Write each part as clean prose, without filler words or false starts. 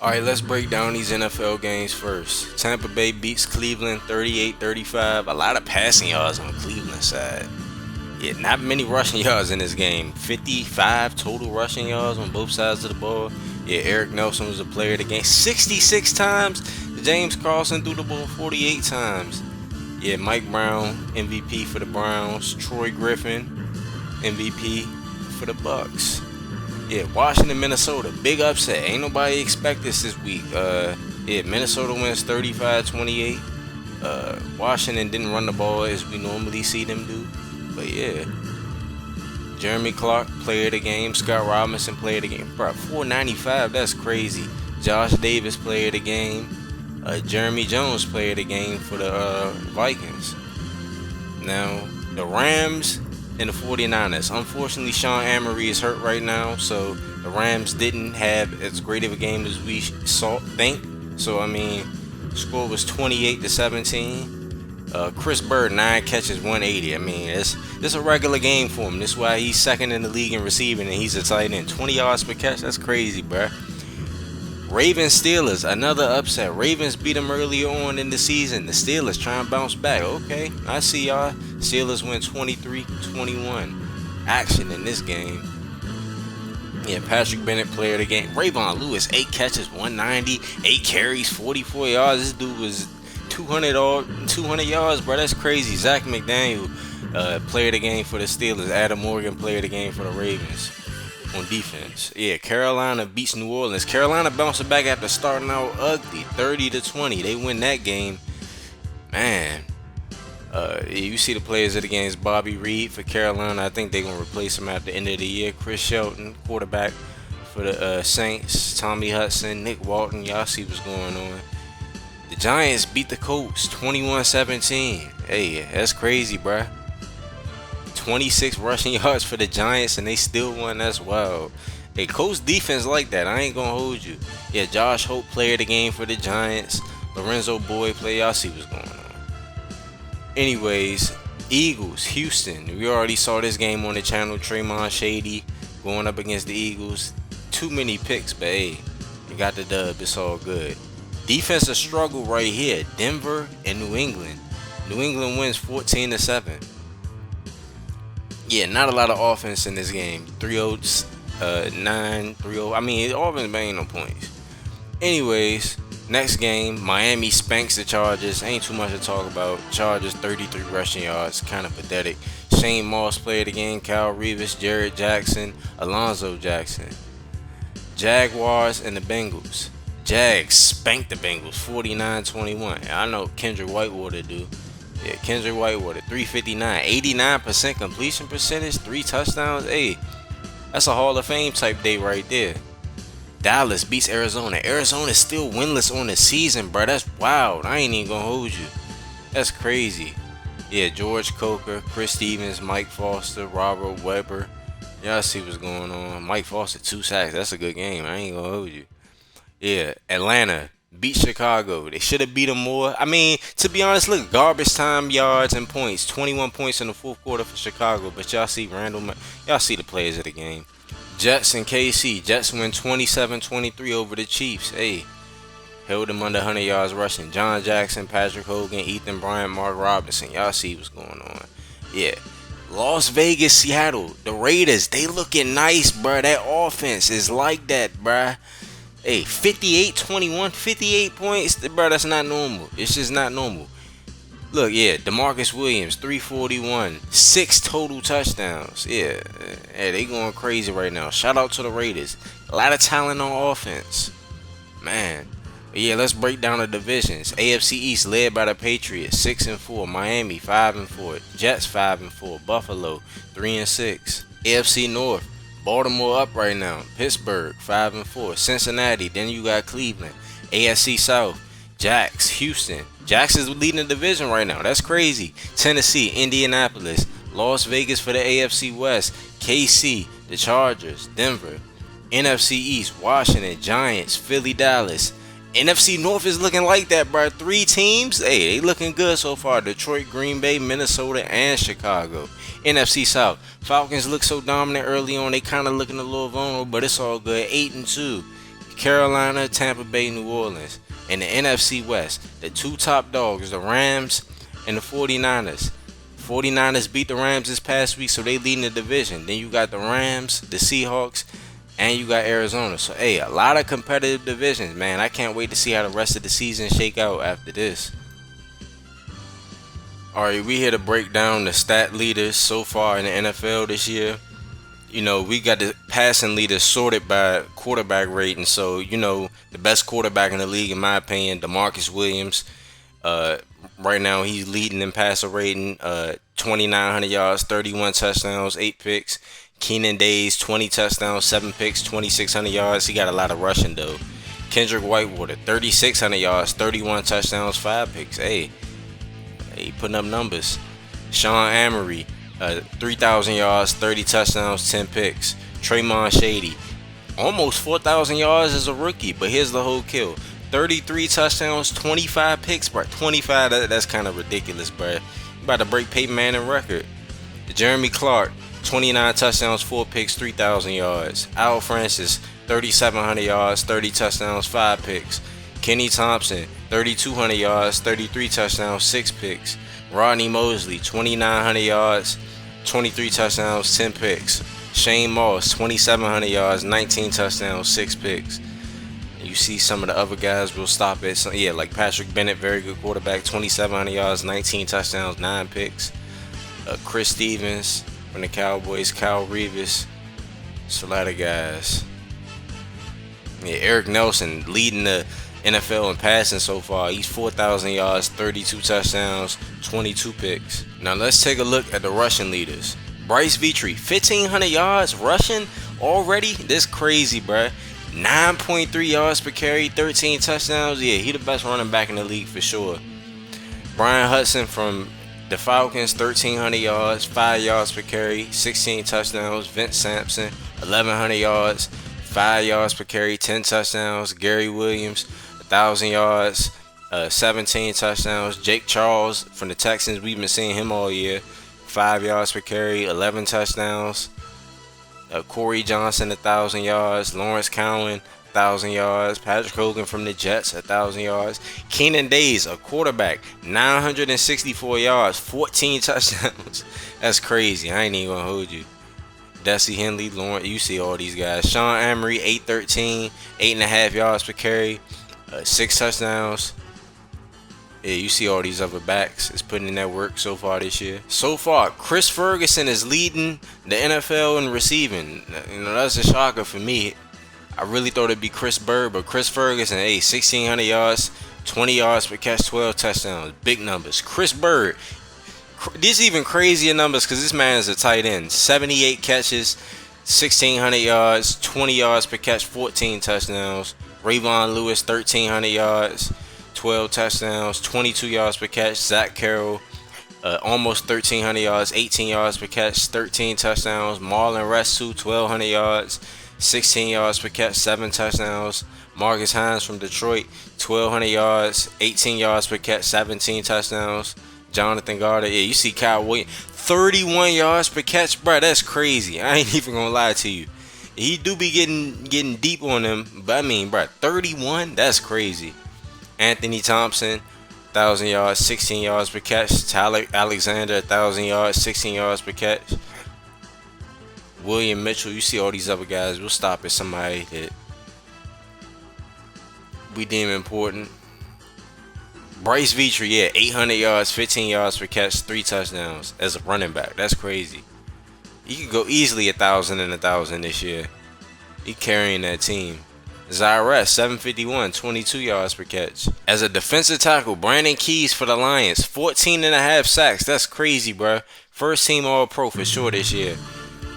Alright, let's break down these NFL games first. Tampa Bay beats Cleveland 38-35. A lot of passing yards on Cleveland's side. Yeah, not many rushing yards in this game. 55 total rushing yards on both sides of the ball. Yeah, Eric Nelson was the player of the game 66 times. James Carlson threw the ball 48 times. Yeah, Mike Brown, MVP for the Browns. Troy Griffin, MVP for the Bucks. Yeah, Washington, Minnesota, big upset. Ain't nobody expect this week. Yeah, Minnesota wins 35-28. Washington didn't run the ball as we normally see them do. But yeah, Jeremy Clark, player of the game. Scott Robinson, player of the game. Bro, 495, that's crazy. Josh Davis, player of the game. Jeremy Jones, player of the game for the Vikings. Now, the Rams and the 49ers. Unfortunately, Sean Amory is hurt right now, so the Rams didn't have as great of a game as we think. So, I mean, score was 28-17. Chris Bird, 9 catches, 180. I mean, it's a regular game for him. This is why he's second in the league in receiving, and he's a tight end. 20 yards per catch, that's crazy, bruh. Ravens Steelers, another upset. Ravens beat them earlier on in the season. The Steelers trying to bounce back. Okay, I see y'all. Steelers win 23-21. Action in this game. Yeah, Patrick Bennett, player of the game. Rayvon Lewis, 8 catches, 190, 8 carries, 44 yards. This dude was 200 yards, bro. That's crazy. Zach McDaniel, player of the game for the Steelers. Adam Morgan, player of the game for the Ravens. On defense. Yeah, Carolina beats New Orleans. Carolina bouncing back after starting out ugly, 30-20. They win that game. Man, you see the players of the games. Bobby Reed for Carolina. I think they're going to replace him at the end of the year. Chris Shelton, quarterback for the Saints. Tommy Hudson, Nick Walton. Y'all see what's going on. The Giants beat the Colts 21-17. Hey, that's crazy, bruh. 26 rushing yards for the Giants, and they still won. That's wild. Hey, Colts defense like that. I ain't gonna hold you. Yeah, Josh Hope, player of the game for the Giants. Lorenzo Boyd, play. Y'all see what's going on. Anyways, Eagles, Houston. We already saw this game on the channel. Draymond Shady going up against the Eagles. Too many picks, but hey, you got the dub. It's all good. Defensive struggle right here. Denver and New England. New England wins 14-7. Yeah, not a lot of offense in this game. 3-0, 9-3-0. I mean, offense, but ain't no points. Anyways, next game, Miami spanks the Chargers. Ain't too much to talk about. Chargers 33 rushing yards, kind of pathetic. Shane Moss, player of the game. Kyle Reeves, Jared Jackson, Alonzo Jackson. Jaguars and the Bengals. Jags spanked the Bengals 49-21. I know Kendrick Whitewater do. Yeah, Kendrick Whitewater, 359, 89% completion percentage, 3 touchdowns. Hey, that's a Hall of Fame type day right there. Dallas beats Arizona. Arizona's still winless on the season, bro. That's wild. I ain't even gonna hold you. That's crazy. Yeah, George Coker, Chris Stevens, Mike Foster, Robert Weber. Y'all see what's going on. Mike Foster, 2 sacks. That's a good game. I ain't gonna hold you. Yeah, Atlanta beat Chicago. They should have beat them more. I mean, to be honest, look, garbage time yards and points. 21 points in the fourth quarter for Chicago. But y'all see y'all see the players of the game. Jets and KC. Jets win 27-23 over the Chiefs. Hey, held them under 100 yards rushing. John Jackson, Patrick Hogan, Ethan Bryant, Mark Robinson. Y'all see what's going on. Yeah. Las Vegas, Seattle. The Raiders, they looking nice, bruh. That offense is like that, bruh. Hey, 58-21, 58 points, bro, that's not normal. It's just not normal. Look, yeah, DeMarcus Williams, 341, 6 total touchdowns. Yeah, they going crazy right now. Shout out to the Raiders. A lot of talent on offense. Man. But yeah, let's break down the divisions. AFC East led by the Patriots, 6-4. Miami, 5-4. Jets, 5-4. Buffalo, 3-6. AFC North. Baltimore up right now. Pittsburgh 5-4. Cincinnati. Then you got Cleveland. AFC South. Jax. Houston. Jax is leading the division right now. That's crazy. Tennessee. Indianapolis. Las Vegas for the AFC West. KC. The Chargers. Denver. NFC East. Washington. Giants. Philly. Dallas. NFC North is looking like that, bro. 3 teams. Hey, they looking good so far. Detroit, Green Bay, Minnesota, and Chicago. NFC South. Falcons look so dominant early on. They kind of looking a little vulnerable, but it's all good. 8-2. Carolina, Tampa Bay, New Orleans. In the NFC West, the two top dogs, the Rams and the 49ers. 49ers beat the Rams this past week, so they lead in the division. Then you got the Rams, the Seahawks, and you got Arizona. So, hey, a lot of competitive divisions, man. I can't wait to see how the rest of the season shake out after this. Alright, we here to break down the stat leaders so far in the NFL this year. You know, we got the passing leaders sorted by quarterback rating. So, you know, the best quarterback in the league, in my opinion, DeMarcus Williams. Right now, he's leading in passer rating. 2,900 yards, 31 touchdowns, 8 picks. Keenan Days, 20 touchdowns, 7 picks, 2,600 yards. He got a lot of rushing, though. Kendrick Whitewater, 3,600 yards, 31 touchdowns, 5 picks. Hey, putting up numbers. Sean Amory, 3,000 yards, 30 touchdowns, 10 picks. Traymon Shady, almost 4,000 yards as a rookie, but here's the whole kill. 33 touchdowns, 25 picks, bro. 25, that's kind of ridiculous, bro. You about to break Peyton Manning record. Jeremy Clark, 29 touchdowns, 4 picks, 3,000 yards. Al Francis, 3,700 yards, 30 touchdowns, 5 picks. Kenny Thompson, 3,200 yards, 33 touchdowns, 6 picks. Rodney Mosley, 2,900 yards, 23 touchdowns, 10 picks. Shane Moss, 2,700 yards, 19 touchdowns, 6 picks. You see some of the other guys will stop it. So, yeah, like Patrick Bennett, very good quarterback, 2,700 yards, 19 touchdowns, 9 picks. Chris Stevens from the Cowboys, Kyle Reeves. It's a lot of guys. Yeah, Eric Nelson leading the NFL in passing so far. He's 4,000 yards, 32 touchdowns, 22 picks. Now let's take a look at the rushing leaders. Bryce Petrie, 1,500 yards rushing already? This crazy, bruh. 9.3 yards per carry, 13 touchdowns. Yeah, he the best running back in the league for sure. Brian Hudson from the Falcons, 1,300 yards, 5 yards per carry, 16 touchdowns. Vince Sampson, 1,100 yards, 5 yards per carry, 10 touchdowns. Gary Williams, 1,000 yards, 17 touchdowns. Jake Charles from the Texans, we've been seeing him all year. 5 yards per carry, 11 touchdowns. Corey Johnson, 1,000 yards. Lawrence Cowan, 1,000 yards. Patrick Hogan from the Jets, 1,000 yards. Keenan Days, a quarterback, 964 yards, 14 touchdowns. That's crazy. I ain't even gonna hold you. Desi Henley, Lawrence, you see all these guys. Sean Amory, 813, 8.5 yards per carry, 6 touchdowns. Yeah, you see all these other backs is putting in that work so far this year. So far, Chris Ferguson is leading the NFL in receiving. You know, that's a shocker for me. I really thought it'd be Chris Bird, but Chris Ferguson, hey, 1,600 yards, 20 yards per catch, 12 touchdowns. Big numbers. Chris Bird, these even crazier numbers because this man is a tight end. 78 catches, 1,600 yards, 20 yards per catch, 14 touchdowns. Rayvon Lewis, 1,300 yards, 12 touchdowns, 22 yards per catch. Zach Carroll, almost 1,300 yards, 18 yards per catch, 13 touchdowns. Marlon Restu, 1,200 yards, 16 yards per catch, 7 touchdowns. Marcus Hines from Detroit, 1,200 yards, 18 yards per catch, 17 touchdowns. Jonathan Goddard, yeah, you see Kyle Williams, 31 yards per catch, bro. That's crazy. I ain't even gonna lie to you. He do be getting deep on him, but I mean, bro, 31, that's crazy. Anthony Thompson, 1,000 yards, 16 yards per catch. Tyler Alexander, 1,000 yards, 16 yards per catch. William Mitchell, you see all these other guys. We'll stop at somebody that we deem important. Bryce Petrie, yeah, 800 yards, 15 yards per catch, 3 touchdowns as a running back. That's crazy. He could go easily 1,000 and 1,000 this year. He carrying that team. Zyrus, 751, 22 yards per catch. As a defensive tackle, Brandon Keys for the Lions, 14.5 sacks. That's crazy, bro. First team All-Pro for sure this year.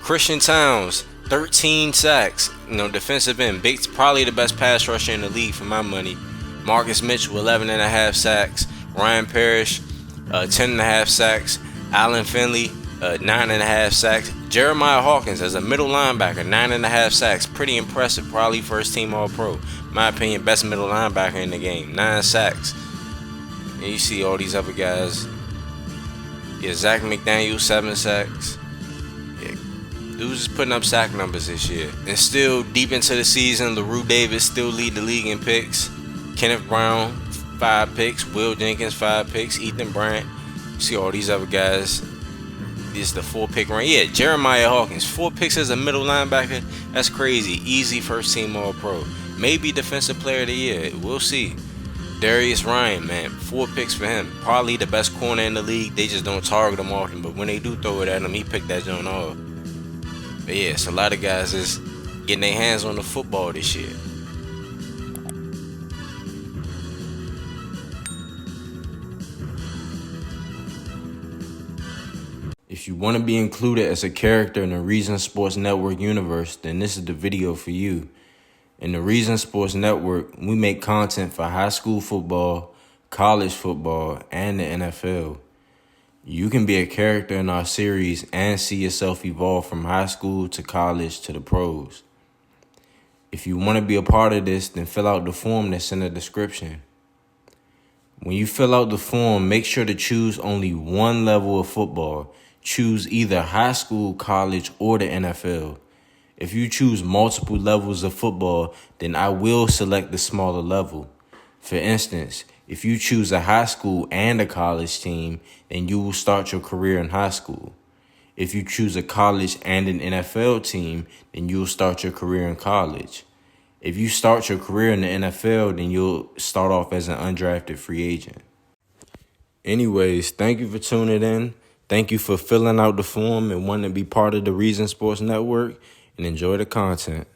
Christian Towns, 13 sacks. You know, defensive end. Big, probably the best pass rusher in the league for my money. Marcus Mitchell, 11.5 sacks. Ryan Parrish, 10.5 sacks. Alan Finley, 9.5 sacks. Jeremiah Hawkins as a middle linebacker, 9.5 sacks. Pretty impressive. Probably first team All-Pro. My opinion, best middle linebacker in the game. 9 sacks. And you see all these other guys. Yeah, Zach McDaniel, 7 sacks. Yeah, Dudes is putting up sack numbers this year. And still deep into the season, LaRue Davis still lead the league in picks. Kenneth Brown, 5 picks. Will Jenkins, 5 picks. Ethan Bryant. See all these other guys. This is the 4-pick range. Yeah, Jeremiah Hawkins, 4 picks as a middle linebacker. That's crazy. Easy first team All-Pro. Maybe defensive player of the year. We'll see. Darius Ryan, man, 4 picks for him. Probably the best corner in the league. They just don't target him often. But when they do throw it at him, he picked that joint off. But yeah, it's a lot of guys is getting their hands on the football this year. If you want to be included as a character in the Reason Sports Network universe, then this is the video for you. In the Reason Sports Network, we make content for high school football, college football, and the NFL. You can be a character in our series and see yourself evolve from high school to college to the pros. If you want to be a part of this, then fill out the form that's in the description. When you fill out the form, make sure to choose only one level of football. Choose either high school, college, or the NFL. If you choose multiple levels of football, then I will select the smaller level. For instance, if you choose a high school and a college team, then you will start your career in high school. If you choose a college and an NFL team, then you'll start your career in college. If you start your career in the NFL, then you'll start off as an undrafted free agent. Anyways, thank you for tuning in. Thank you for filling out the form and wanting to be part of the Reason Sports Network, and enjoy the content.